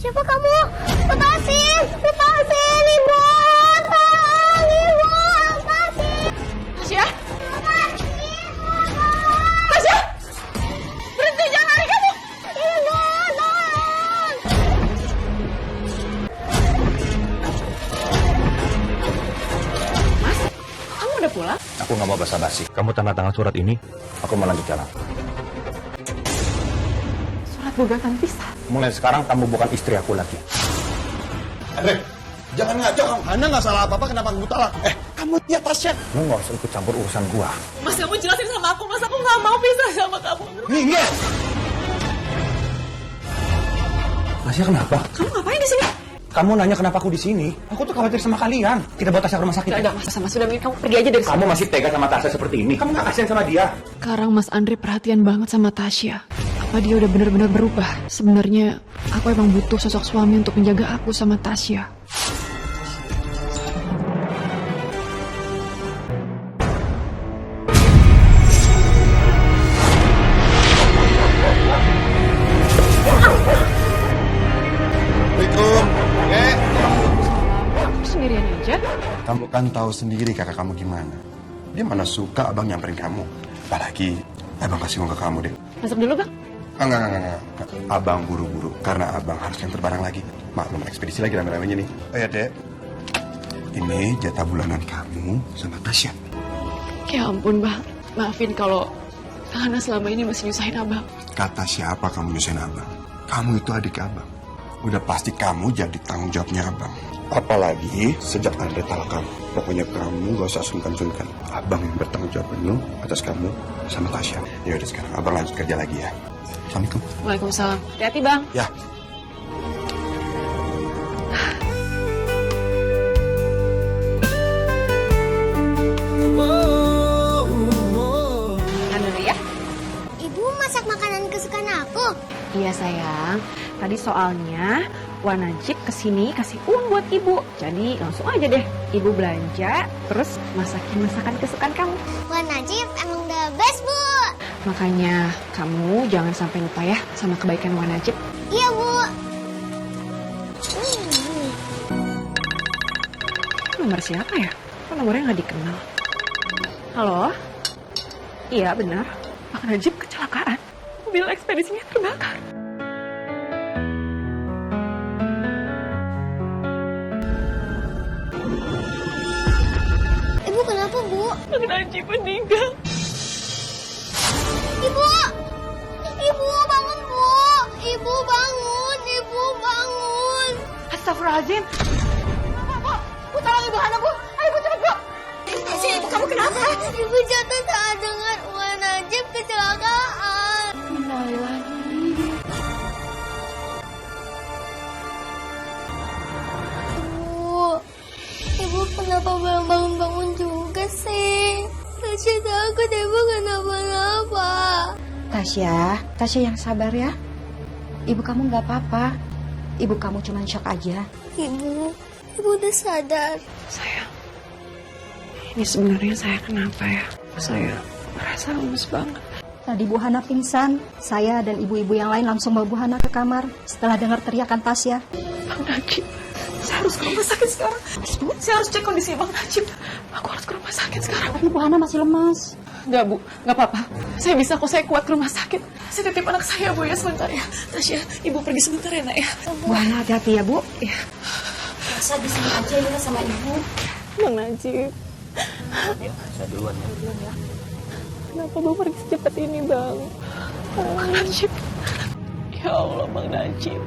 Siapa kamu? Lepasin! Lepasin, Ibu! Tolong, Ibu! Lepasin! Tasya? Lepasin! Tasya! Berhenti, jangan lari kamu! Ibu, tolong! Mas, kamu udah pulang? Aku nggak mau basa-basi. Kamu tanda tangan surat ini, aku mau lanjut jalan. Surat gugatan pisah. Mulai sekarang kamu bukan istri aku lagi. Andre, jangan ngaco kamu. Anda nggak salah apa-apa, kenapa kamu talak? Kamu lihat Tasya. Lu nggak usah ikut campur urusan gua. Mas, kamu jelasin sama aku, Mas. Aku nggak mau pisah sama kamu. Minggir. Tasya kenapa? Kamu ngapain di sini? Kamu nanya kenapa aku di sini? Aku tuh khawatir sama kalian. Kita bawa Tasya ke rumah sakit. Gak ada, Mas. Sama sudah mending kamu pergi aja dari sini. Kamu masih tega sama Tasya seperti ini? Kamu nggak kasihan sama dia? Sekarang Mas Andre perhatian banget sama Tasya. Apa dia udah benar-benar berubah? Sebenarnya aku emang butuh sosok suami untuk menjaga aku sama Tasya. Assalamualaikum. Aku sendirian aja. Kamu kan tahu sendiri kakak kamu gimana. Dia mana suka abang nyamperin kamu. Apalagi abang kasih uang ke kamu deh. Masuk dulu, Bang. Enggak. Abang buru-buru karena abang harus nganter barang lagi. Maklum ekspedisi lagi rame-ramenya nih. Oh ya, Dek. Ini jatah bulanan kamu sama Tasya. Ya ampun, Bang. Maafin kalau Hana selama ini masih nyusahin Abang. Kata siapa kamu nyusahin abang? Kamu itu adik abang. Udah pasti kamu jadi tanggung jawabnya abang. Apalagi sejak Andre talak kamu. Pokoknya kamu gak usah sungkan-sungkan. Abang yang bertanggung jawab penuh atas kamu sama Tasya. Ya udah sekarang abang lanjut kerja lagi ya. Assalamualaikum. Waalaikumsalam. Hati-hati, Bang. Ya. Makan dulu ya. Ibu masak makanan kesukaan aku. Iya, sayang. Tadi soalnya Wan Najib kesini kasih uang buat ibu. Jadi langsung aja deh ibu belanja, terus masakin masakan kesukaan kamu. Wan Najib emang the best, Bu. Makanya kamu jangan sampai lupa ya sama kebaikan Wan Najib. Iya, Bu. Nomor siapa ya? Kok nomornya nggak dikenal? Halo? Iya, benar. Wan Najib kecelakaan. Mobil ekspedisinya terbakar. Ibu kenapa, Bu? Wan Najib meninggal. Ibu! Ibu bangun, Bu! Ibu bangun! Ibu bangun! Astagfirullahaladzim. Bu, tolong ibu Hana, Bu. Ayo, Bu, cepet, Bu. Tasya, ibu kamu kenapa? Ibu jatuh saat dengar Wan Najib kecelakaan. Ibu kenapa belum bangun-bangun juga sih? Tasya takut ibu kenapa-napa. Tasya yang sabar ya. Ibu kamu nggak apa-apa. Ibu kamu cuma shock aja. Ibu udah sadar. Sayang, ini sebenarnya saya kenapa ya? Saya merasa lemes banget. Tadi Bu Hana pingsan. Saya dan ibu-ibu yang lain langsung bawa Bu Hana ke kamar setelah dengar teriakan Tasya. Bang Najib, saya harus ke rumah sakit sekarang. Saya harus cek kondisi Bang Najib. Aku harus ke rumah sakit sekarang. Tapi Bu Hana masih lemas. Enggak, Bu. Enggak apa-apa. Saya bisa kok, saya kuat ke rumah sakit. Saya titip anak saya, Bu, ya, sebentar ya. Tasya, Ibu pergi sebentar ya, Nak, ya. Bu Hana hati-hati ya, Bu. Ya. Saya di sini aja ya sama Ibu. Bang Najib. Saya duluan ya. Kenapa Bang pergi secepat ini, Bang? Bang Najib. Ya Allah, Bang Najib.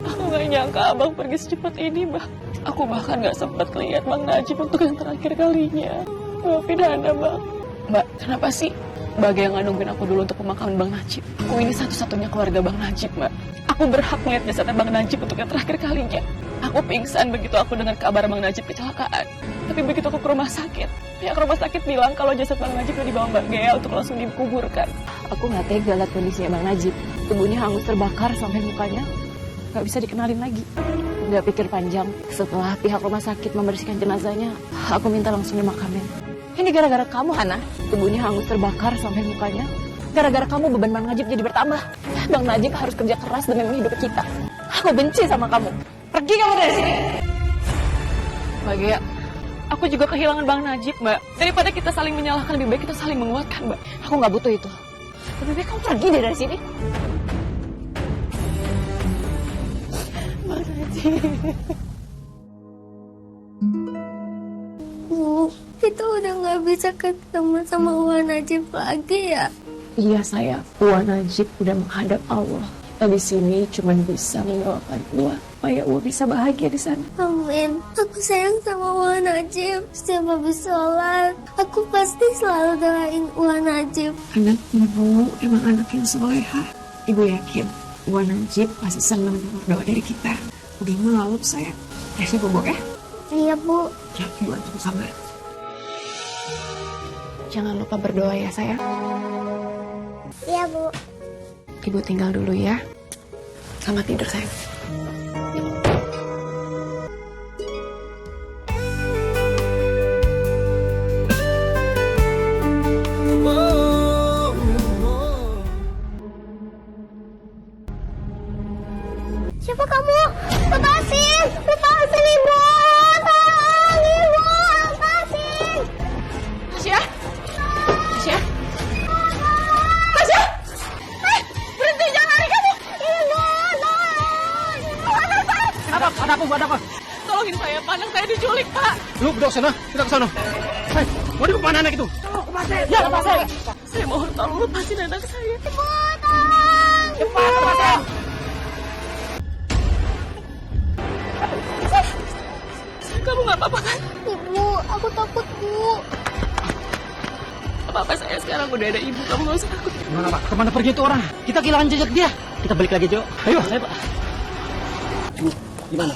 Aku gak nyangka Abang pergi secepat ini, Bang. Aku bahkan gak sempat lihat Bang Najib untuk yang terakhir kalinya. Maafin Hana, Bang. Mbak, kenapa sih Mbak yang gak nungguin aku dulu untuk pemakaman Bang Najib? Aku ini satu-satunya keluarga Bang Najib, Mbak. Aku berhak melihat jasadnya Bang Najib untuk yang terakhir kalinya. Aku pingsan begitu aku dengar kabar Bang Najib kecelakaan. Tapi begitu aku ke rumah sakit, pihak rumah sakit bilang kalau jasad Bang Najib udah dibawa Mbak Gea untuk langsung dikuburkan. Aku gak tega lihat kondisinya Bang Najib. Tubuhnya hangus terbakar sampai mukanya gak bisa dikenalin lagi. Gak pikir panjang, setelah pihak rumah sakit membersihkan jenazahnya, aku minta langsung dimakamin. Ini gara-gara kamu, Hana. Tubuhnya hangus terbakar sampai mukanya Gara-gara kamu beban Bang Najib jadi bertambah. Bang Najib harus kerja keras demi menghidupi kita. Aku benci sama kamu. Pergi kamu dari sini. Mbak Gea, aku juga kehilangan Bang Najib, Mbak. Daripada kita saling menyalahkan, lebih baik kita saling menguatkan, Mbak. Aku nggak butuh itu. Lebih baik kamu pergi deh dari sini. Bang Najib. Bu, kita udah nggak bisa ketemu sama Wan Najib lagi ya? Iya sayang, Wan Najib udah menghadap Allah. Kita di sini cuma bisa mendoakan Wan supaya Wan bisa bahagia di sana. Amin. Aku sayang sama Wan Najib. Setiap habis sholat, aku pasti selalu doain Wan Najib. Anak ibu emang anak yang soleha. Ibu yakin Wan Najib pasti senang dengar doa dari kita. Udah malam sayang. Kasih bobo ya. Iya, Bu. Ya, ibu antum sabar. Jangan lupa berdoa ya sayang. Iya, Bu. Ibu tinggal dulu ya. Selamat tidur sayang. Siapa kamu? Lepasin! Lepasin, Ibu! Tolong, Ibu! Lepasin! Tasya? Tasya? Tasya! Berhenti, jangan lari kamu! Ibu, tolong! Ada apa? Tolongin saya, Pak. Anak saya diculik, Pak. Lu ke sana, kita ke sana. Hei, mau di kemana anak itu? Ya, lepasin. Saya mohon tolong lepasin anak saya. Ibu, tolong! Cepat, lepasin. Kamu nggak apa-apa kan? Ibu, aku takut, Bu. Apa-apa saya sekarang udah ada ibu. Kamu nggak usah takut. Gimana, Pak? Kemana pergi itu orang? Kita kehilangan jejak dia. Kita balik lagi, Jo. Ayo. Ayo, Pak. Bu, gimana?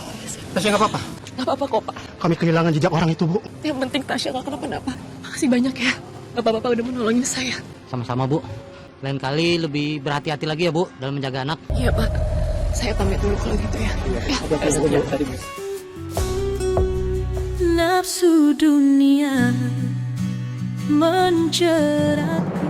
Tasya nggak apa-apa? Nggak apa-apa kok, Pak. Kami kehilangan jejak orang itu, Bu. Yang penting Tasya nggak kenapa-napa. Makasih banyak ya. Bapak-bapak udah menolongin saya. Sama-sama, Bu. Lain kali lebih berhati-hati lagi ya, Bu, dalam menjaga anak. Iya, Pak. Saya pamit dulu kalau gitu ya. Nafsu dunia menjeratku.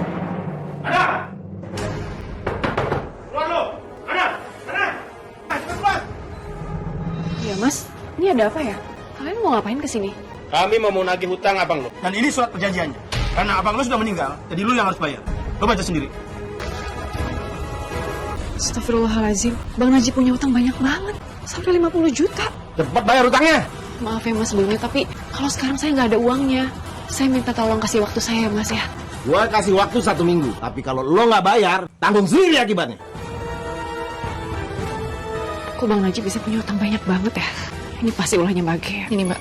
Iya, Mas. Ini ada apa ya? Kalian mau ngapain kesini? Kami mau nagih hutang abang lo. Dan ini surat perjanjiannya. Karena abang lu sudah meninggal, jadi lu yang harus bayar. Lu baca sendiri. Astagfirullahaladzim. Bang Najib punya utang banyak banget. Sampai 50 juta. Cepat bayar hutangnya. Maaf ya Mas sebelumnya, tapi kalau sekarang saya nggak ada uangnya. Saya minta tolong kasih waktu saya Mas ya. Gua kasih waktu 1 minggu. Tapi kalau lo nggak bayar, tanggung sendiri akibatnya. Kok Bang Najib bisa punya utang banyak banget ya? Ini pasti ulahnya Mbak Gea. Ini Mbak.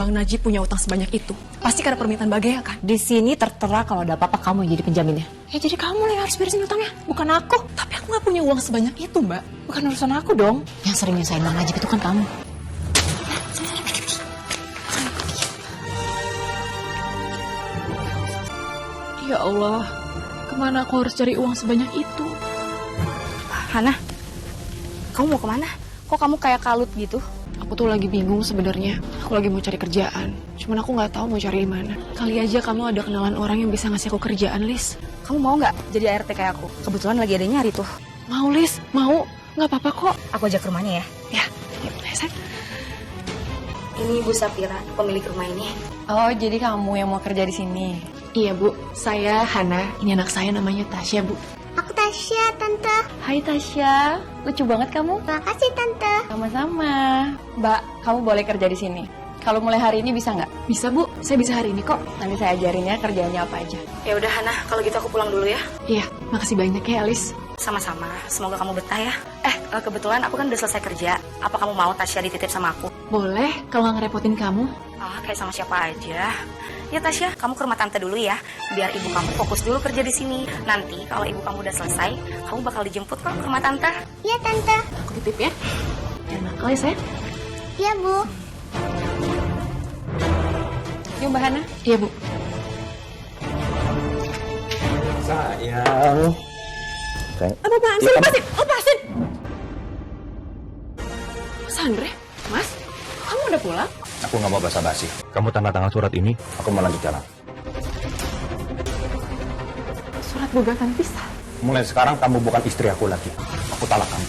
Bang Najib punya utang sebanyak itu. Pasti karena permintaan Mbak Gea kan? Di sini tertera kalau ada apa-apa kamu yang jadi penjaminnya. Ya jadi kamu yang harus beresin utangnya, bukan aku. Tapi aku nggak punya uang sebanyak itu Mbak. Bukan urusan aku dong. Yang sering nyusahin Bang Najib itu kan kamu. Ya Allah, kemana aku harus cari uang sebanyak itu? Hana, kamu mau kemana? Kok kamu kayak kalut gitu? Aku tuh lagi bingung sebenarnya. Aku lagi mau cari kerjaan. Cuman aku nggak tahu mau cari di mana. Kali aja kamu ada kenalan orang yang bisa ngasih aku kerjaan, Lis. Kamu mau nggak jadi ART kayak aku? Kebetulan lagi ada yang nyari tuh. Mau, Lis? Mau? Nggak apa-apa kok. Aku ajak ke rumahnya ya. Ya, yuk, Sayang. Ini Bu Safira, pemilik rumah ini. Oh, jadi kamu yang mau kerja di sini? Iya, Bu. Saya Hana. Ini anak saya namanya Tasya, Bu. Aku Tasya, Tante. Hai Tasya, lucu banget kamu. Makasih, Tante. Sama-sama. Mbak, kamu boleh kerja di sini. Kalau mulai hari ini bisa nggak? Bisa, Bu. Saya bisa hari ini kok. Nanti saya ajarin ya kerjaannya apa aja. Ya udah Hana, kalau gitu aku pulang dulu ya. Iya, makasih banyak ya, Alice. Sama-sama. Semoga kamu betah ya. Kebetulan aku kan udah selesai kerja. Apa kamu mau Tasya dititip sama aku? Boleh, kalau nggak ngerepotin kamu. Kayak sama siapa aja. Ya Tasya, kamu ke rumah tante dulu ya. Biar ibu kamu fokus dulu kerja di sini. Nanti kalau ibu kamu udah selesai, kamu bakal dijemput kok ke rumah tante. Iya, Tante. Aku titip ya. Jangan nakal ya, sayang. Iya, Bu. Yuk Mbak Hana. Iya, Bu. Sayang. Apaan sih? Lepasin! Lepasin! Mas Andre? Mas? Kamu udah pulang? Aku nggak mau basa-basi. Kamu tanda tangan surat ini, aku mau lanjut jalan. surat gugatan pisah. Mulai sekarang kamu bukan istri aku lagi. Aku talak kamu.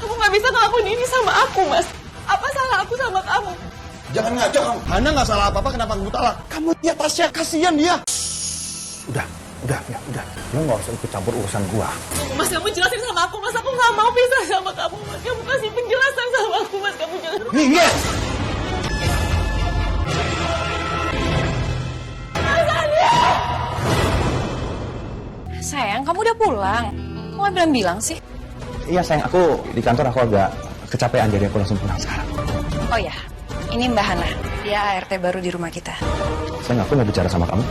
Kamu nggak bisa ngelakuin ini sama aku, Mas. Apa salah aku sama kamu? Jangan ngajak kamu. Hana nggak salah apa-apa, kenapa kamu talak? Kamu lihat Tasya, kasihan dia. Udah. Lo nggak usah ikut campur urusan gua. Mas, kamu jelasin sama aku, Mas. Aku nggak mau pisah sama kamu, Mas. Kamu kasih penjelasan sama aku, Mas. Kamu jangan... Minggir! Sayang, kamu udah pulang. Kok nggak bilang-bilang sih? Iya sayang, aku di kantor aku agak kecapean jadi aku langsung pulang sekarang. Oh ya, ini Mbak Hana. Dia ART baru di rumah kita. Sayang, aku mau bicara sama kamu.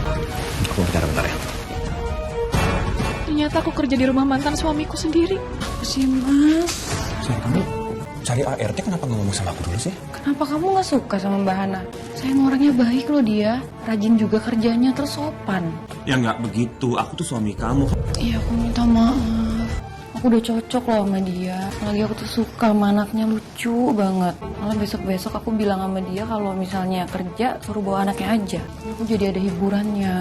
Aku mau bicara bentar ya. Ternyata aku kerja di rumah mantan suamiku sendiri. Apa sih, Mas? Sayang, kamu cari ART kenapa nggak ngomong sama aku dulu sih? Kenapa kamu nggak suka sama Mbak Hana? Sayang, orangnya baik loh dia. Rajin juga kerjanya, terus sopan. Ya nggak begitu, aku tuh suami kamu. Iya, aku minta maaf. Aku udah cocok loh sama dia. Apalagi aku tuh suka sama anaknya, lucu banget. Malah besok-besok aku bilang sama dia kalau misalnya kerja suruh bawa anaknya aja. Aku jadi ada hiburannya.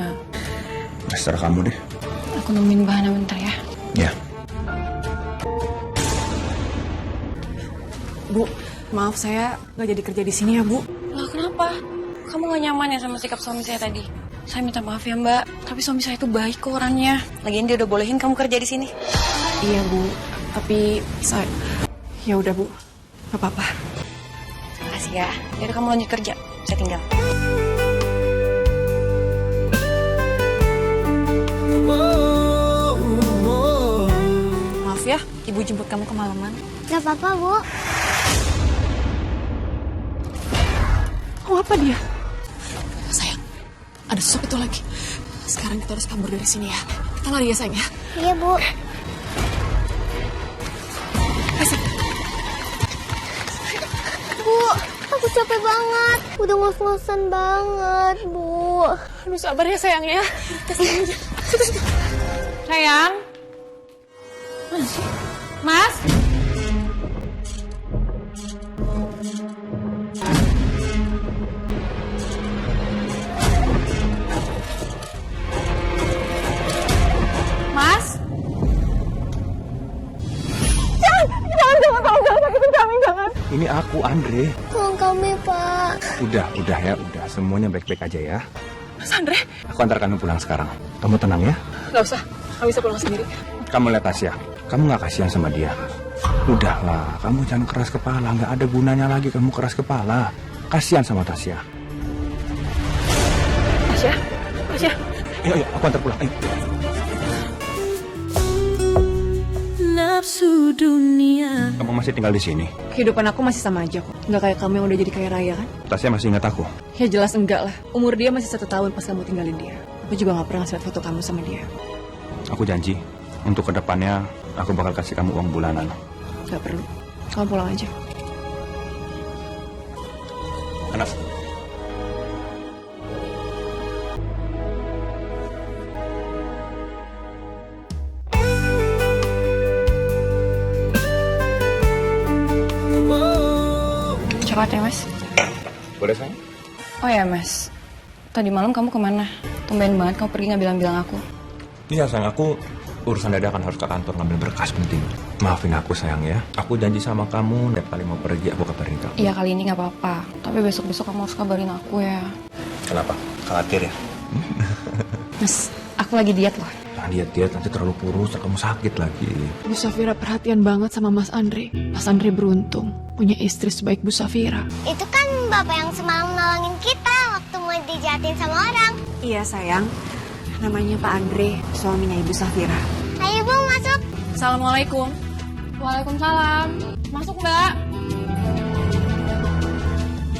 Terserah kamu deh. Aku nemuin Mbak Hana bentar ya. Ya. Bu, maaf saya nggak jadi kerja di sini ya, Bu. Lah kenapa? Kamu gak nyaman ya sama sikap suami saya tadi? Saya minta maaf ya Mbak, tapi suami saya itu baik kok orangnya. Lagian dia udah bolehin kamu kerja di sini. Iya, Bu. Tapi saya... Ya udah, Bu. Gak apa-apa. Makasih ya. Yaudah kamu lanjut kerja, saya tinggal. Maaf ya, Ibu jemput kamu kemalaman. Gak apa-apa, Bu. Oh, apa dia? Sayang, ada sesuatu lagi. Sekarang kita harus kabur dari sini ya. Kita lari ya, sayang ya. Iya, Bu. Bu, aku capek banget. Udah ngos-ngosan banget, Bu. Aduh, sabar ya, sayang ya. Sayang. Mas? Mas? Ini aku, Andre. Tolong kami, Pak. Udah ya, udah. Semuanya baik-baik aja ya. Mas Andre, Aku antar kamu pulang sekarang. Kamu tenang ya. nggak usah. Kamu bisa pulang sendiri. Kamu lihat Tasya. Kamu nggak kasihan sama dia. Udahlah, kamu jangan keras kepala. Nggak ada gunanya lagi kamu keras kepala. Kasihan sama Tasya. Tasya. Ayo, aku antar pulang. Ayo. Nafsu dunia. Kamu masih tinggal di sini. Kehidupan aku masih sama aja kok. Nggak kayak kamu yang udah jadi kaya raya kan? Tasya masih ingat aku. Ya jelas enggak lah. Umur dia masih 1 tahun pas kamu tinggalin dia. Aku juga nggak pernah lihat foto kamu sama dia. Aku janji, untuk kedepannya aku bakal kasih kamu uang bulanan. Nggak perlu. Kamu pulang aja. Anak. Coklat ya Mas? Boleh sayang? Oh ya Mas, tadi malam kamu kemana? Tumben banget kamu pergi nggak bilang-bilang aku. Iya sayang, aku urusan dadakan harus ke kantor ngambil berkas penting. Maafin aku sayang ya. Aku janji sama kamu, tiap kali mau pergi aku kabarin kamu. Iya kali ini nggak apa-apa, tapi besok-besok kamu harus kabarin aku ya. Kenapa? Khawatir ya? Mas, aku lagi diet loh. Nah, diet nanti terlalu kurus, kamu sakit lagi. Bu Safira perhatian banget sama Mas Andre. Mas Andre beruntung punya istri sebaik Bu Safira. Itu kan bapak yang semalam nolongin kita waktu mau dijahatin sama orang. Iya sayang. Namanya Pak Andre, suaminya Ibu Safira. Ayo, Bu, masuk. Assalamualaikum. Waalaikumsalam. Masuk Mbak.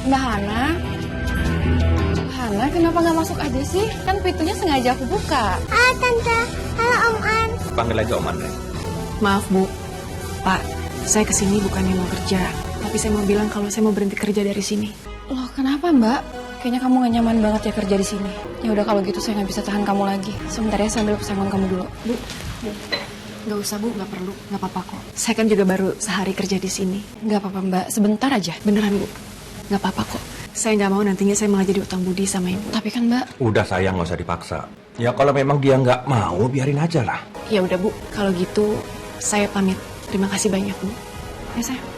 Mbak Hana. Hana, kenapa nggak masuk aja sih? Kan pintunya sengaja aku buka. Ah, Tante. Halo, Om An. Panggil aja Om Andre. Maaf Bu, Pak, saya kesini bukannya mau kerja, tapi saya mau bilang kalau saya mau berhenti kerja dari sini. Loh, kenapa Mbak? Kayaknya kamu gak nyaman banget ya kerja di sini. Ya udah kalau gitu saya nggak bisa tahan kamu lagi. Sebentar ya, saya ambil pesangon kamu dulu. Bu, nggak usah Bu, nggak perlu, nggak apa-apa kok. Saya kan juga baru sehari kerja di sini. Nggak apa-apa Mbak, sebentar aja. Beneran Bu, nggak apa-apa kok. Saya nggak mau nantinya saya malah jadi utang budi sama ibu. Tapi kan Mbak, Udah sayang, nggak usah dipaksa. Ya kalau memang dia nggak mau, biarin aja lah. Ya udah Bu, kalau gitu saya pamit. Terima kasih banyak Bu. Ya sayang.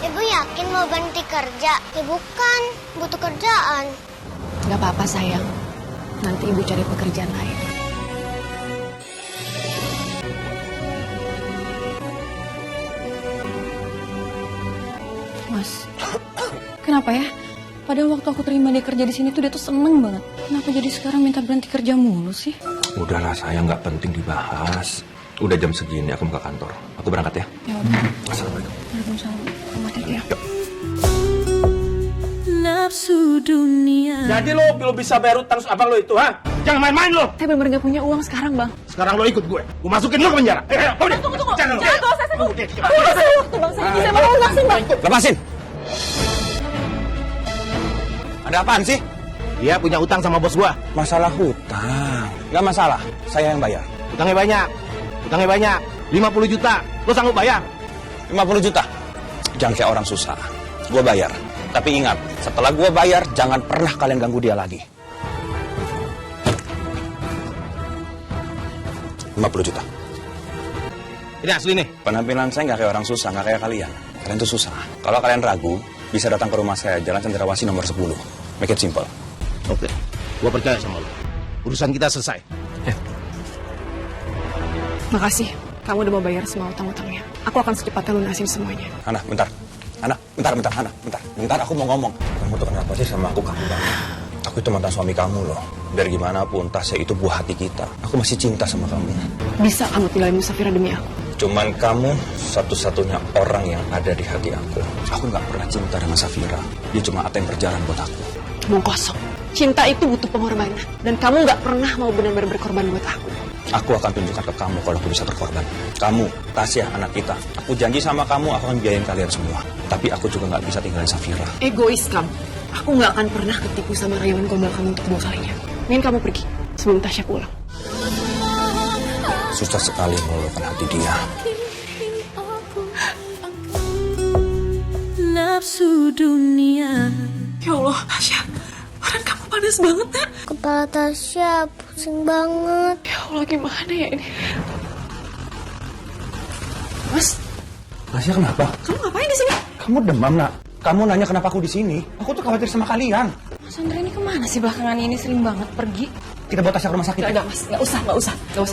Ibu yakin mau berhenti kerja? Ibu kan butuh kerjaan. Nggak apa-apa sayang. Nanti ibu cari pekerjaan lain. Mas, kenapa ya? Padahal waktu aku terima dia kerja di sini tuh dia tuh seneng banget. Kenapa jadi sekarang minta berhenti kerja mulu sih? Udahlah sayang, nggak penting dibahas. Udah jam segini, aku mau ke kantor. Aku berangkat ya. Ya udah. Assalamualaikum. Waalaikumsalam. Kamu hati-hati ya. Nafsu dunia. Jadi lo bisa bayar utang abang lo itu, ha? Jangan main-main lo. Saya benar-benar nggak punya uang sekarang, Bang. Sekarang lo ikut gue masukin lo ke penjara. Tunggu. Jangan lo. Saya waktu Bang, saya mau lunasin, Bang. Lepasin. Ada apaan sih? Dia punya utang sama bos gua. Masalah hutang. Nggak masalah, saya yang bayar. Utangnya banyak. 50 juta. Lo sanggup bayar? 50 juta. Jangan kayak orang susah. Gue bayar. Tapi ingat, setelah gue bayar, jangan pernah kalian ganggu dia lagi. 50 juta. Ini asli nih. Penampilan saya nggak kayak orang susah, nggak kayak kalian. Kalian tuh susah. Kalau kalian ragu, bisa datang ke rumah saya, Jalan Cendrawasih nomor 10. Make it simple. Oke. Gua percaya sama lo. Urusan kita selesai. Makasih. Kamu udah mau bayar semua utang-utangnya. Aku akan secepatnya lunasin semuanya. Hana, bentar. Hana, bentar, aku mau ngomong. Kamu tuh kenapa sih sama aku kamu banget? Aku itu mantan suami kamu loh. Biar gimana pun, Tasya itu buah hati kita. Aku masih cinta sama kamu. Bisa kamu tinggalin Musafira demi aku? Cuman kamu satu-satunya orang yang ada di hati aku. Aku nggak pernah cinta dengan Safira. Dia cuma ATM berjalan buat aku. Omong kosong. Cinta itu butuh pengorbanan. Dan kamu nggak pernah mau benar-benar berkorban buat aku. Aku akan tunjukkan ke kamu kalau aku bisa berkorban. Kamu, Tasya, anak kita. Aku janji sama kamu, aku akan biayain kalian semua. Tapi aku juga nggak bisa tinggalin Safira. Egois kamu. Aku nggak akan pernah ketipu sama rayuan gombal kamu untuk 2 kalinya. Mending kamu pergi sebelum Tasya pulang. Susah sekali meluluhkan hati dia. Nafsu dunia. Ya Allah, Tasya. Badan kamu panas banget, Nak. Kepala Tasya pusing banget. Ya Allah, gimana ya ini? Mas, Tasya kenapa? kamu ngapain di sini? Kamu demam, Nak. Kamu nanya kenapa aku di sini? Aku tuh khawatir sama kalian. Mas Andre ini kemana sih belakangan ini sering banget pergi? Kita bawa Tasya ke rumah sakit. Enggak, Mas. Nggak usah,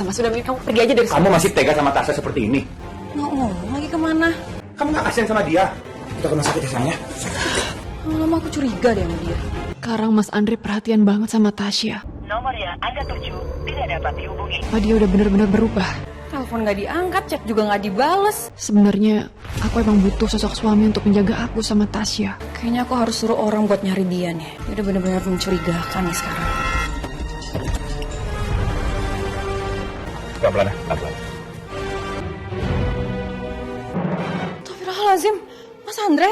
Mas. Sudah, mending kamu pergi aja dari sini. Kamu masih tega sama Tasya seperti ini? Nggak ngomong lagi kemana? Kamu nggak kasihan sama dia? Kita ke rumah sakit ya, sayang ya. Lama-lama aku curiga deh sama dia. Sekarang Mas Andre perhatian banget sama Tasya. Nomor yang Anda tuju tidak dapat dihubungi. Apa dia udah benar-benar berubah? Telepon nggak diangkat, chat juga nggak dibales. Sebenarnya aku emang butuh sosok suami untuk menjaga aku sama Tasya. Kayaknya aku harus suruh orang buat nyari dia nih. Dia udah benar-benar mencurigakan nih sekarang. Pelan-pelan ya, pelan-pelan. Astagfirullahaladzim, Mas Andre.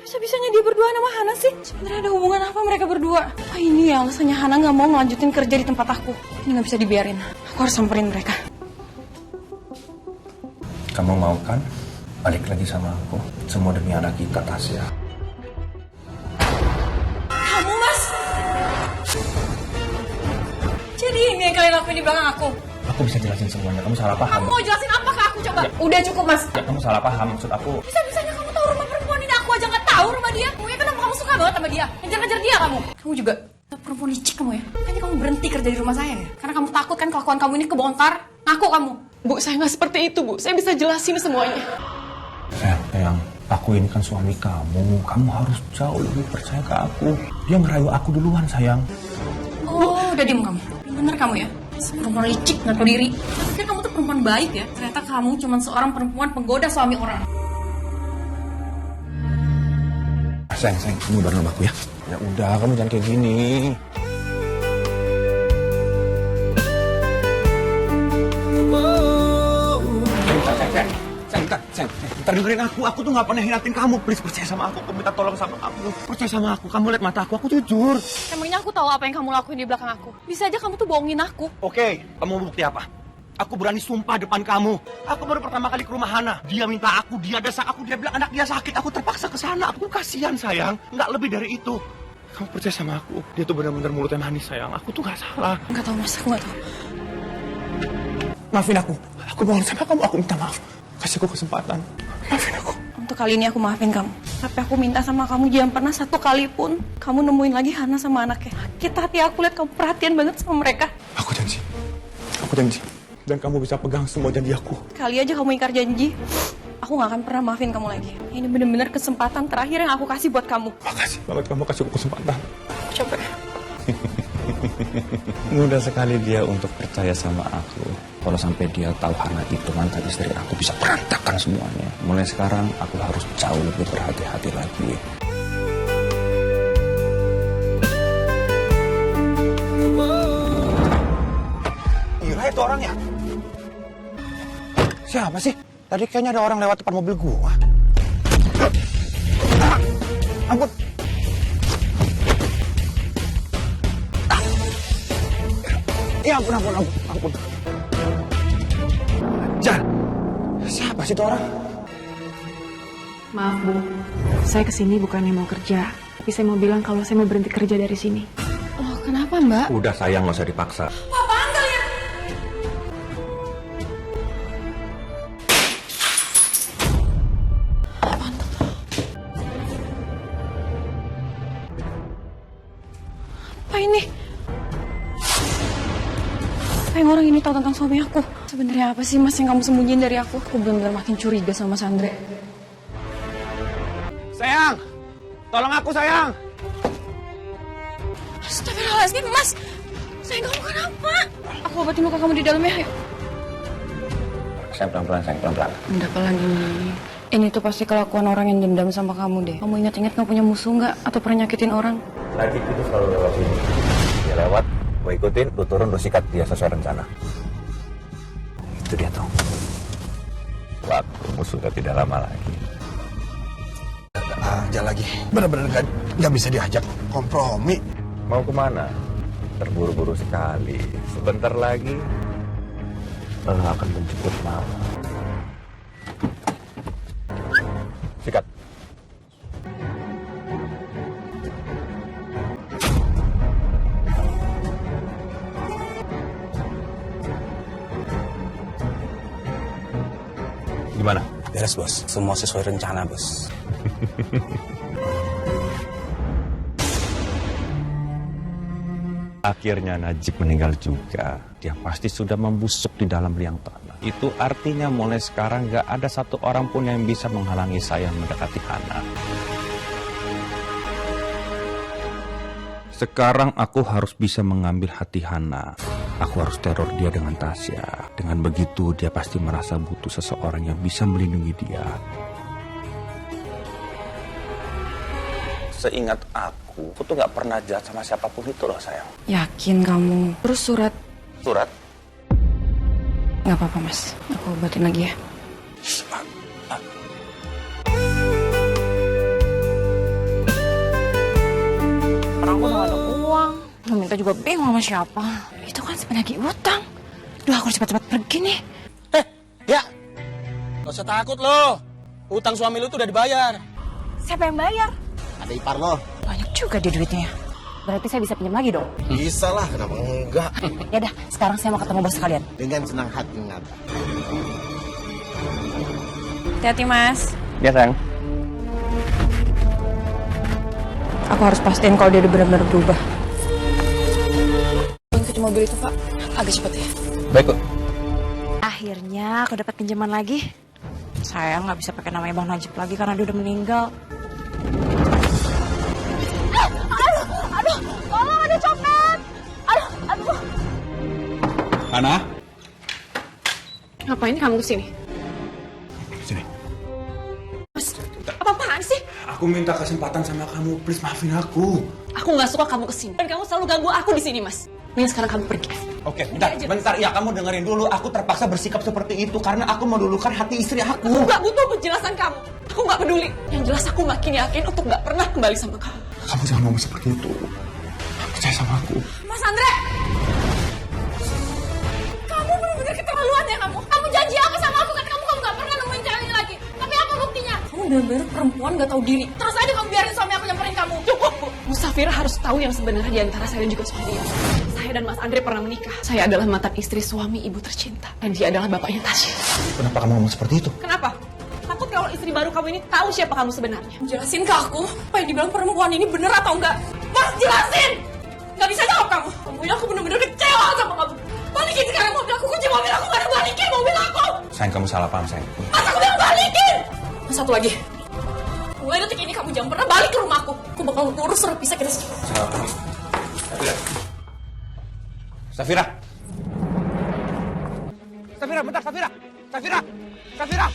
Bisa-bisanya dia berdua sama Hana sih? Sebenarnya ada hubungan apa mereka berdua? Ah, ini ya alasannya Hana nggak mau melanjutin kerja di tempat aku. Ini nggak bisa dibiarin. Aku harus samperin mereka. Kamu mau kan balik lagi sama aku? Semua demi anak kita, Tasya. Kamu, Mas? Jadi ini yang kalian lakuin di belakang aku? Aku bisa jelasin semuanya, kamu salah paham. Kamu mau jelasin apa ke aku coba? Udah cukup, Mas. Ya, kamu salah paham, maksud aku. Bisa-bisanya kamu tahu rumah perempuan ini, aku aja nggak tahu rumah dia. Kamu ya kenapa kamu suka banget sama dia? Ngejar-ngejar dia kamu. Kamu juga perempuan licik kamu ya. Makanya kamu berhenti kerja di rumah saya ya. Karena kamu takut kan kelakuan kamu ini kebongkar. Ngaku kamu. Bu, saya nggak seperti itu, Bu. Saya bisa jelasin semuanya. Sayang, aku ini kan suami kamu. Kamu harus jauh lebih percaya ke aku. Dia ngerayu aku duluan, sayang. Oh, udah diem kamu. Bener kamu ya. Perempuan licik, nggak tahu diri. Saya pikir kamu tuh perempuan baik ya. Ternyata kamu cuma seorang perempuan penggoda suami orang. Sayang, kamu baru nama aku ya. Ya udah, kamu jangan kayak gini. Bentar dengerin aku tuh gak pernah hinatin kamu. Please percaya sama aku minta tolong sama kamu. Percaya sama aku lihat mata aku jujur. Emangnya aku tahu apa yang kamu lakuin di belakang aku? Bisa aja kamu tuh bohongin aku. Oke, kamu mau bukti apa? Aku berani sumpah depan kamu. Aku baru pertama kali ke rumah Hana. Dia minta aku, dia desak aku, dia bilang anak dia sakit. Aku terpaksa ke sana. Aku kasihan sayang. Nggak lebih dari itu. Kamu percaya sama aku. Dia tuh benar-benar mulutnya manis sayang. Aku tuh nggak salah. Nggak tahu mas, aku nggak tahu. Maafin aku. Aku mohon sama kamu, aku minta maaf. Kasih aku kesempatan. Maafin aku. Untuk kali ini aku maafin kamu. Tapi aku minta sama kamu jangan pernah satu kali pun kamu nemuin lagi Hana sama anaknya. Kita hati aku lihat kamu perhatian banget sama mereka. Aku janji. Aku janji. Dan kamu bisa pegang semua janji aku. Kali aja kamu ingkar janji, aku gak akan pernah maafin kamu lagi. Ini benar-benar kesempatan terakhir yang aku kasih buat kamu. Makasih banget kamu kasih aku kesempatan. Coba. Mudah sekali dia untuk percaya sama aku. Kalau sampai dia tahu Hana itu mantan istri aku, bisa berantakan semuanya. Mulai sekarang aku harus jauh lebih berhati-hati lagi. Gila itu orangnya. Siapa sih? Tadi kayaknya ada orang lewat depan mobil gua. Ampun. Ya ampun. Jan, siapa sih itu orang? Maaf Bu, saya kesini bukannya mau kerja, tapi saya mau bilang kalau saya mau berhenti kerja dari sini. Loh kenapa mbak? Udah sayang, nggak usah dipaksa. Apaan kalian? Apaan tuh? Apa ini? Apa yang orang ini tahu tentang suami aku? Sebenarnya apa sih mas yang kamu sembunyiin dari aku? Aku benar-benar makin curiga sama Mas Andre. Sayang, tolong aku sayang. Astagfirullahaladzim mas, sayang kamu kenapa? Aku obatin luka kamu di dalam ya. Sayang pelan-pelan, sayang pelan-pelan. Udah pelan ini. Ini tuh pasti kelakuan orang yang dendam sama kamu deh. Kamu ingat-ingat kamu punya musuh nggak? Atau pernah nyakitin orang? Lagi itu selalu lewat sini. Dia lewat, gue ikutin, gue turun, gue sikat dia sesuai rencana. Itu dia tuh. Waktumu sudah tidak lama lagi. Aja lagi. Bener-bener gak bisa diajak kompromi. Mau kemana? Terburu-buru sekali. Sebentar lagi lo akan menjemput mama. Sikat. Gimana? Beres bos, semua sesuai rencana bos. Akhirnya Najib meninggal juga. Dia pasti sudah membusuk di dalam liang tanah. Itu artinya mulai sekarang gak ada satu orang pun yang bisa menghalangi saya mendekati Hana. Sekarang aku harus bisa mengambil hati Hana. Aku harus teror dia dengan Tasya. Dengan begitu dia pasti merasa butuh seseorang yang bisa melindungi dia. Seingat aku tuh gak pernah jahat sama siapapun itu loh sayang. Yakin kamu? Terus surat? Surat? Gak apa-apa mas, aku obatin lagi ya. Orang aku udah gak ada uang. Mau minta juga bingung sama siapa. Itu kan penagih utang. Duh aku harus cepat-cepat pergi nih. Ya, gak usah takut loh. Utang suami lu tuh udah dibayar. Siapa yang bayar? Ada ipar lo. Banyak juga dia duitnya. Berarti saya bisa pinjam lagi dong? Bisa lah, kenapa enggak? Ya dah, sekarang saya mau ketemu bos kalian. Dengan senang hati Ngab. Hati-hati mas. Ya sayang. Aku harus pastiin kalau dia udah benar-benar berubah. Kunci mobil itu pak, agak cepat ya. Baik kok. Akhirnya aku dapat pinjaman lagi. Saya nggak bisa pakai namanya Bang Najib lagi karena dia udah meninggal. Aduh, tolong ada copet. Aduh. Hana? Ngapain kamu kesini? Sini. Mas, apa-apaan sih? Aku minta kesempatan sama kamu, please maafin aku. Aku nggak suka kamu kesini. Dan kamu selalu ganggu aku di sini, Mas. Mending sekarang kamu pergi. Oke, bentar. Ya, kamu dengerin dulu. Aku terpaksa bersikap seperti itu karena aku melulukan hati istri aku. Aku nggak butuh penjelasan kamu. Aku nggak peduli. Yang jelas aku makin yakin untuk nggak pernah kembali sama kamu. Kamu jangan ngomong seperti itu. Percaya sama aku. Mas Andre! Kamu benar-benar keterlaluan. bener-bener perempuan gak tahu diri. Terus aja kamu biarin suami aku nyamperin kamu. Cukup, Bu. Bu Safira harus tahu yang sebenarnya di antara saya dan juga suami dia. Saya dan Mas Andre pernah menikah. Saya adalah mantan istri suami ibu tercinta. Dan dia adalah bapaknya Tasya. Kenapa kamu ngomong seperti itu? Kenapa? Takut kalau istri baru kamu ini tahu siapa kamu sebenarnya. Jelasin ke aku, apa yang dibilang perempuan ini bener atau enggak? Mas, jelasin! Gak bisa jawab kamu. Kamu aku bener-bener kecewa sama kamu. Balikin sekarang mobil aku, kunci mobil aku, gak ada balikin mobil aku. Sayang, kamu salah paham, sayang. Mas, aku bilang balikin! Mas, satu lagi. Mulai detik ini kamu jangan pernah balik ke rumahku. Aku bakal urus surat pisah kita secepatnya. Salah paham. Safira. Safira, bentar, Safira. Safira. Safira.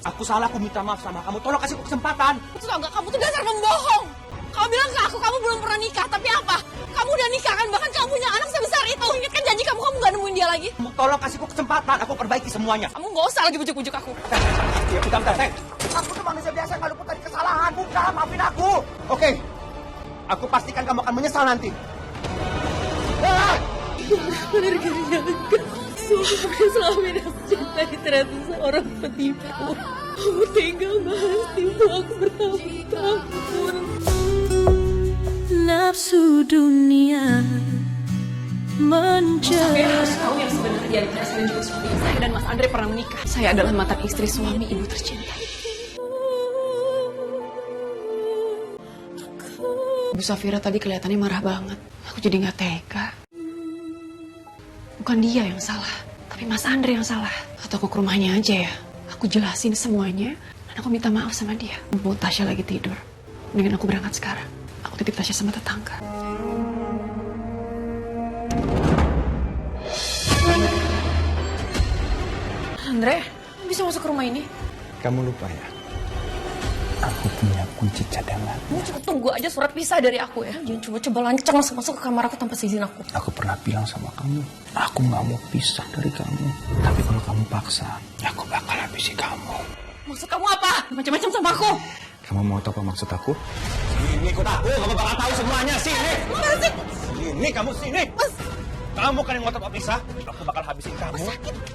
Aku salah, aku minta maaf sama kamu. Tolong kasih aku kesempatan. Itu tau gak, kamu tuh dasar pembohong. Kamu bilang ke aku, kamu belum pernah nikah. Tapi apa? Kamu udah nikah kan? Bahkan kamu punya anak sebesar itu. Ingat kan janji kamu gak nemuin dia lagi? Tolong kasih aku kesempatan. Aku perbaiki semuanya. Kamu gak usah lagi bujuk-bujuk aku. Ya, bentar, sayang. Aku tuh manusia biasa yang gak luput dari kesalahan. Bukan, maafin aku. Oke. Aku pastikan kamu akan menyesal nanti. Bener-bener suami selama ini aku cintai ternyata seorang penipu. Kamu tega banget tipu aku bertahun-tahun. Nafsu dunia Saya harus tahu yang sebenarnya di antara saya dan juga suami. Saya dan Mas Andre pernah menikah. Saya adalah mantan istri suami ibu tercinta. Bu Safira tadi kelihatannya marah banget. Aku jadi gak tega. Bukan dia yang salah, tapi Mas Andre yang salah. Atau aku ke rumahnya aja ya. Aku jelasin semuanya, dan aku minta maaf sama dia. Bu Tasya lagi tidur. Mendingan aku berangkat sekarang. Aku titip Tasya sama tetangga. Andre, bisa masuk ke rumah ini? Kamu lupa ya? Aku punya kunci cadangan. Kamu cuma tunggu aja surat pisah dari aku ya. Jangan coba-coba lancang masuk ke kamar aku tanpa seizin aku. Aku pernah bilang sama kamu, aku gak mau pisah dari kamu. Tapi kalau kamu paksa, aku bakal habisi kamu. Maksud kamu apa? Macam-macam sama aku. Kamu mau tahu apa maksud aku? Sini, ikut aku. Kamu bakal tahu semuanya. Sini. Sini, kamu sini. Mas. Kamu kan yang ngotot mau pisah. Aku bakal habisin kamu.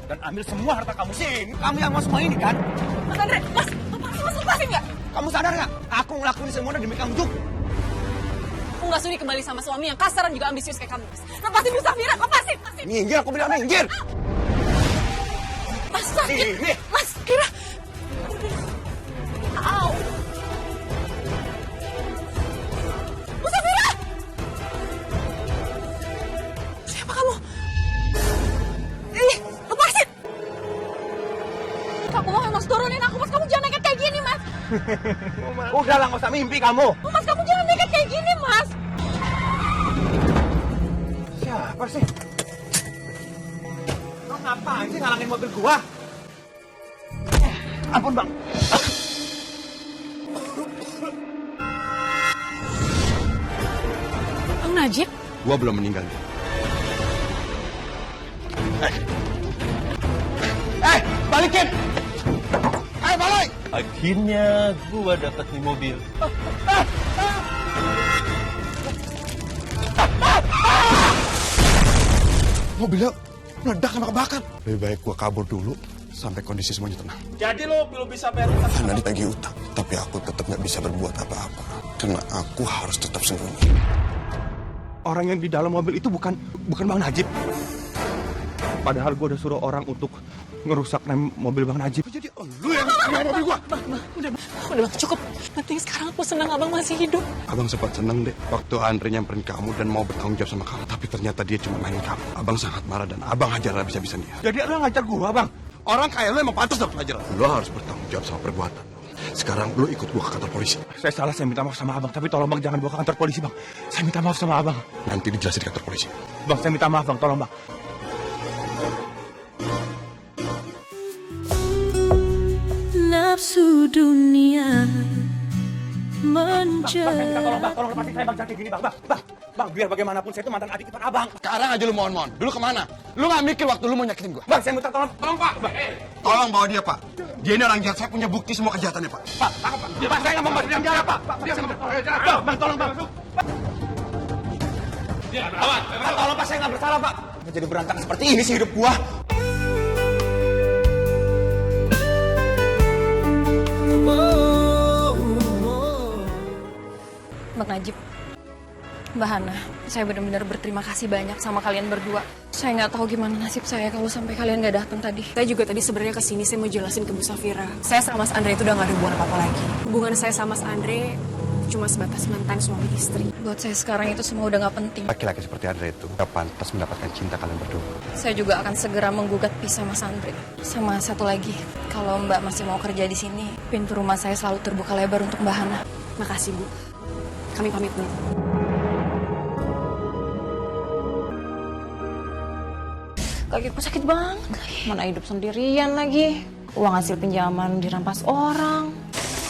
Dan ambil semua harta kamu. Sini. Kamu yang mau semua ini kan? Mas Andre, Mas. Mas lepasin nggak? Kamu sadar nggak? Aku ngelakuin semuanya demi kamu juga. Aku nggak sudi kembali sama suami yang kasar dan juga ambisius kayak kamu. Lepasin Bu Safira, lepasin. Minggir, aku bilang minggir. Mas sakit. Sini. Mas Kira. Au. Bu Safira. Siapa kamu? Ih, lepasin. Kamu mau Mas turunin aku, Mas. Kamu jangan nekat kayak gini, Mas. Udah lah, nggak usah mimpi kamu. Mas, kamu jangan nekat kayak gini, Mas. Siapa sih? Lo ngapain sih ngalangin mobil gua? Ampun, Bang. Bang Najib? Gua belum meninggal. Balikin! Balik! Akhirnya gua dapat nih mobil. Mobilnya meledak sama kebakar. Lebih baik gua kabur dulu sampai kondisi semuanya tenang. Jadi lo belum bisa bayar utang? Karena ditagih utang, tapi aku tetap nggak bisa berbuat apa-apa. Karena aku harus tetap sembunyi. Orang yang di dalam mobil itu bukan Bang Najib. Padahal gue udah suruh orang untuk ngerusak rem mobil Bang Najib. Jadi lu yang ngerusak mobil gua. Udah Bang, cukup. Penting sekarang aku senang abang masih hidup. Abang sempat seneng deh waktu Andre nyamperin kamu dan mau bertanggung jawab sama kamu. Tapi ternyata dia cuma main kamu. Abang sangat marah dan abang hajar habis-habisan dia. Jadi lo ngajar gua, Bang? Orang kayak lu emang pantas dapat pelajaran. Lu harus bertanggung jawab sama perbuatan lu. Sekarang lu ikut gua ke kantor polisi. Saya salah, saya minta maaf sama abang. Tapi tolong Bang, jangan bawa ke kantor polisi, Bang. Saya minta maaf sama abang. Nanti dijelasin di kantor polisi. Bang, saya minta maaf, Bang. Tolong, Bang. Nafsu dunia Bang, saya minta tolong, Bang. Tolong lepasin saya, Bang. Jangan kayak gini, Bang. Bang, biar bagaimanapun saya itu mantan adik ipar abang. Sekarang aja lu mohon-mohon. Dulu kemana? Lu gak mikir waktu lu mau nyakitin gua? Bang, saya minta tolong. Tolong, Pak. Bang. Tolong bawa dia, Pak. Dia ini orang jahat. Saya punya bukti semua kejahatannya, Pak. Pak, saya nggak mau masuk dalam penjara, Pak. Bang, tolong, Bang. Bang, tolong, Pak. Saya nggak bersalah, Pak. Kenapa jadi berantakan seperti ini sih hidup gua? Bang Najib, Mbak Hana, saya benar-benar berterima kasih banyak sama kalian berdua. Saya nggak tahu gimana nasib saya kalau sampai kalian nggak datang tadi. Saya juga tadi sebenarnya kesini saya mau jelasin ke Bu Safira. Saya sama Mas Andre itu udah gak ada hubungan apa-apa lagi. Hubungan saya sama Mas Andre cuma sebatas mantan suami istri. Buat saya sekarang itu semua udah nggak penting. Laki-laki seperti Andre itu gak pantas mendapatkan cinta kalian berdua. Saya juga akan segera menggugat pisah Mas Andre. Sama satu lagi, kalau Mbak masih mau kerja di sini, pintu rumah saya selalu terbuka lebar untuk Mbak Hana. Makasih Bu. Kami pamit dulu. Kakiku sakit banget. Mana hidup sendirian lagi. Uang hasil pinjaman dirampas orang.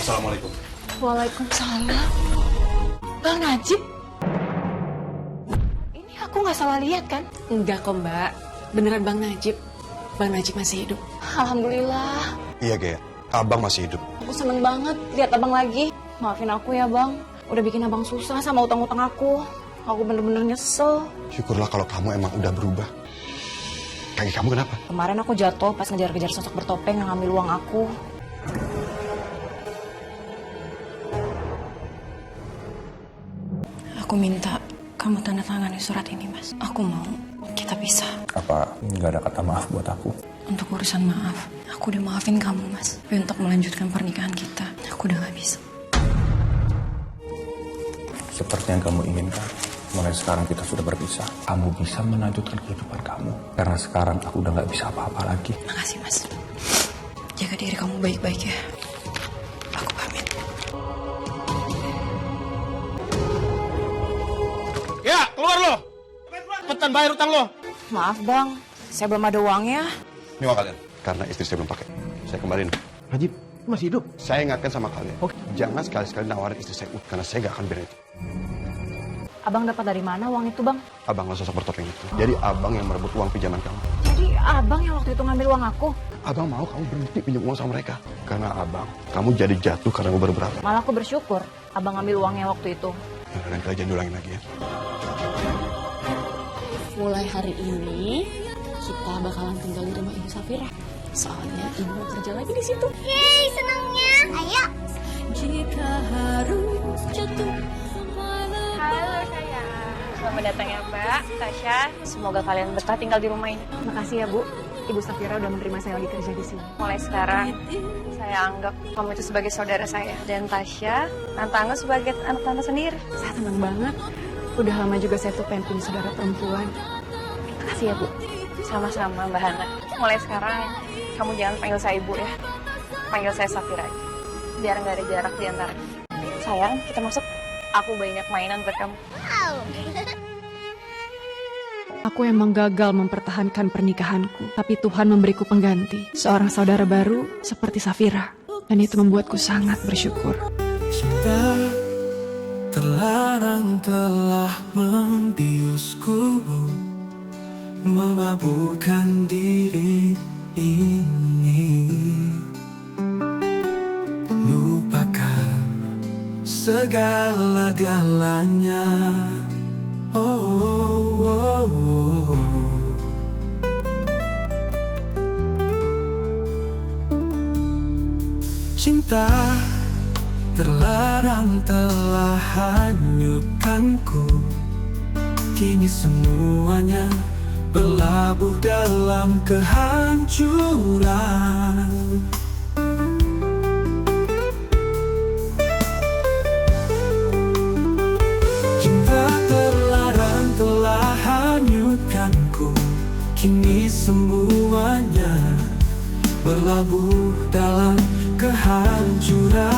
Assalamualaikum. Waalaikumsalam. Bang Najib? Ini aku nggak salah lihat kan? Enggak kok Mbak. Beneran Bang Najib. Bang Najib masih hidup. Alhamdulillah. Iya, Gaya. Abang masih hidup. Aku seneng banget lihat abang lagi. Maafin aku ya bang. Udah bikin abang susah sama utang-utang aku. Aku bener-bener nyesel. Syukurlah kalau kamu emang udah berubah. Kaki kamu kenapa? Kemarin aku jatuh pas ngejar-kejar sosok bertopeng yang ngambil uang aku. Aku minta kamu tanda tangani surat ini, Mas. Aku mau kita pisah. Apa nggak ada kata maaf buat aku? Untuk urusan maaf, aku udah maafin kamu, Mas. Tapi untuk melanjutkan pernikahan kita, aku udah gak bisa. Seperti yang kamu inginkan. Mulai sekarang kita sudah berpisah. Kamu bisa melanjutkan kehidupan kamu. Karena sekarang aku udah gak bisa apa-apa lagi. Makasih, Mas. Jaga diri kamu baik-baik ya. Aku pamit. Ya, keluar lo. Cepetan bayar utang lo. Maaf, Bang. Saya belum ada uangnya. Ini uang kalian. Karena istri saya belum pakai. Saya kembaliin. Najib, masih hidup? Saya ingatkan sama kalian. Jangan sekali-sekali nawarin istri saya. Karena saya gak akan biarin itu. Abang dapat dari mana uang itu, Bang? Abang lah sosok bertopeng itu. Jadi abang yang merebut uang pinjaman kamu. Jadi abang yang waktu itu ngambil uang aku? Abang mau kamu berhenti pinjam uang sama mereka. Karena abang, kamu jadi jatuh karena gue baru berapa. Malah aku bersyukur abang ngambil uangnya waktu itu. Nah, nanti aja diulangin lagi ya. Mulai hari ini kita bakalan tinggal di rumah Ibu Safira. Soalnya Ibu mau kerja lagi di situ. Yeay, senangnya. Ayo. Jika harus jatuh. Halo sayang. Selamat datang ya Mbak, Tasya. Semoga kalian betah tinggal di rumah ini. Makasih ya Bu. Ibu Safira udah menerima saya lagi kerja di sini. Mulai sekarang, saya anggap kamu itu sebagai saudara saya. Dan Tasya, Tante Angga sebagai anak tante sendiri. Saya senang banget. Udah lama juga saya tuh pengen punya saudara perempuan. Makasih ya Bu. Sama-sama Mbak Hana. Mulai sekarang, kamu jangan panggil saya Ibu ya. Panggil saya Safira aja. Biar nggak ada jarak di antara kita. Sayang, kita masuk. Aku banyak mainan buat kamu. Aku emang gagal mempertahankan pernikahanku, tapi Tuhan memberiku pengganti, seorang saudara baru seperti Safira. Dan itu membuatku sangat bersyukur. Cinta terlarang telah membiusku, memabukkan diri ini. Lupakan segala-galanya. Cinta terlarang telah hanyutkanku. Kini semuanya berlabuh dalam kehancuran. Cinta terlarang telah hanyutkanku. Kini semuanya berlabuh dalam kehancuran.